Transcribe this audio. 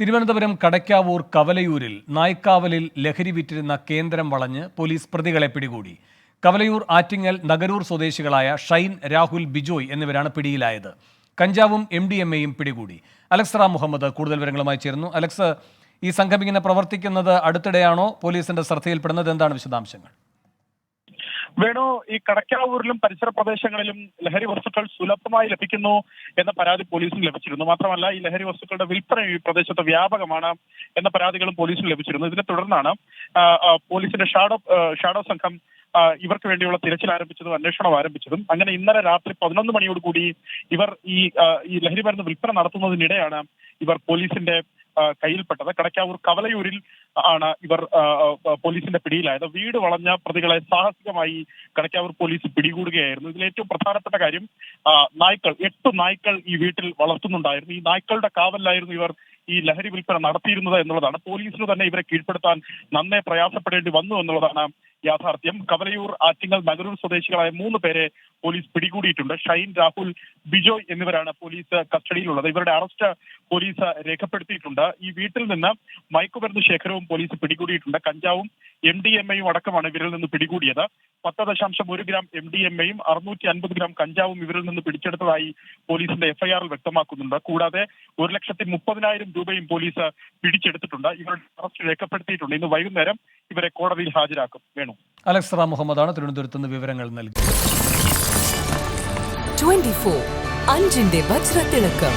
തിരുവനന്തപുരം കടയ്ക്കാവൂർ കവലയൂരിൽ നായ്ക്കാവലിൽ ലഹരി വിറ്റിരുന്ന കേന്ദ്രം വളഞ്ഞ് പോലീസ് പ്രതികളെ പിടികൂടി. കവലയൂർ ആറ്റിങ്ങൽ നഗരൂർ സ്വദേശികളായ ഷൈൻ, രാഹുൽ, ബിജോയ് എന്നിവരാണ് പിടിയിലായത്. കഞ്ചാവും MDMA-യും പിടികൂടി. അലക്സ് റാം മുഹമ്മദ് കൂടുതൽ വിവരങ്ങളുമായി ചേരുന്നു. അലക്സ്, ഈ സംഘം ഇങ്ങനെ പ്രവർത്തിക്കുന്നത് അടുത്തിടെയാണോ പോലീസിന്റെ ശ്രദ്ധയിൽപ്പെടുന്നത്? എന്താണ് വിശദാംശങ്ങൾ? വേണു, ഈ കടയ്ക്കാവൂരിലും പരിസര പ്രദേശങ്ങളിലും ലഹരി വസ്തുക്കൾ സുലഭമായി ലഭിക്കുന്നു എന്ന പരാതി പോലീസിന് ലഭിച്ചിരുന്നു. മാത്രമല്ല, ഈ ലഹരി വസ്തുക്കളുടെ വിൽപ്പന ഈ പ്രദേശത്ത് വ്യാപകമാണ് എന്ന പരാതികളും പോലീസിന് ലഭിച്ചിരുന്നു. ഇതിനെ തുടർന്നാണ് പോലീസിന്റെ ഷാഡോ സംഘം ഇവർക്ക് വേണ്ടിയുള്ള തിരച്ചിൽ ആരംഭിച്ചതും അന്വേഷണം ആരംഭിച്ചതും. അങ്ങനെ ഇന്നലെ രാത്രി 11 മണിയോടുകൂടി ഇവർ ഈ ലഹരി മരുന്ന് വിൽപ്പന നടത്തുന്നതിനിടെയാണ് ഇവർ പോലീസിന്റെ കയ്യിൽപ്പെട്ടത്. കടയ്ക്കാവൂർ കവലയൂരിൽ ആണ് ഇവർ പോലീസിന്റെ പിടിയിലായത്. വീട് വളഞ്ഞ പ്രതികളെ സാഹസികമായി കടയ്ക്കാവൂർ പോലീസ് പിടികൂടുകയായിരുന്നു. ഇതിൽ ഏറ്റവും പ്രധാനപ്പെട്ട കാര്യം, 8 നായ്ക്കൾ ഈ വീട്ടിൽ വളർത്തുന്നുണ്ടായിരുന്നു. ഈ നായ്ക്കളുടെ കാവലിലായിരുന്നു ഇവർ ഈ ലഹരി വിൽപ്പന നടത്തിയിരുന്നത് എന്നുള്ളതാണ്. പോലീസിന് തന്നെ ഇവരെ കീഴ്പ്പെടുത്താൻ നന്നേ പ്രയാസപ്പെടേണ്ടി വന്നു എന്നുള്ളതാണ് യാഥാർത്ഥ്യം. കവലയൂർ ആറ്റിങ്ങൽ നഗരൂർ സ്വദേശികളായ 3 പേരെ പോലീസ് പിടികൂടിയിട്ടുണ്ട്. ഷൈൻ, രാഹുൽ, ബിജോയ് എന്നിവരാണ് പോലീസ് കസ്റ്റഡിയിലുള്ളത്. ഇവരുടെ അറസ്റ്റ് പോലീസ് രേഖപ്പെടുത്തിയിട്ടുണ്ട്. ഈ വീട്ടിൽ നിന്ന് മയക്കുമരുന്ന് ശേഖരവും പോലീസ് പിടികൂടിയിട്ടുണ്ട്. കഞ്ചാവും MDMA-യും അടക്കമാണ് ഇവരിൽ നിന്ന് പിടികൂടിയത്. 10.1 ഗ്രാം MDMA-യും 650 ഗ്രാം കഞ്ചാവും ഇവരിൽ നിന്ന് പിടിച്ചെടുത്തതായി പോലീസിന്റെ FIR-ൽ വ്യക്തമാക്കുന്നുണ്ട്. കൂടാതെ 1,30,000 രൂപയും പോലീസ് പിടിച്ചെടുത്തിട്ടുണ്ട്. ഇവരുടെ അറസ്റ്റ് രേഖപ്പെടുത്തിയിട്ടുണ്ട്. ഇന്ന് വൈകുന്നേരം ഇവരെ കോടതിയിൽ ഹാജരാക്കും. വേണു, അലക്സ് റാം മുഹമ്മദാണ് തിരുവനന്തപുരത്ത് നിന്ന് വിവരങ്ങൾ നൽകി. 24 അഞ്ചിന്റെ വജ്രത്തിളക്കം.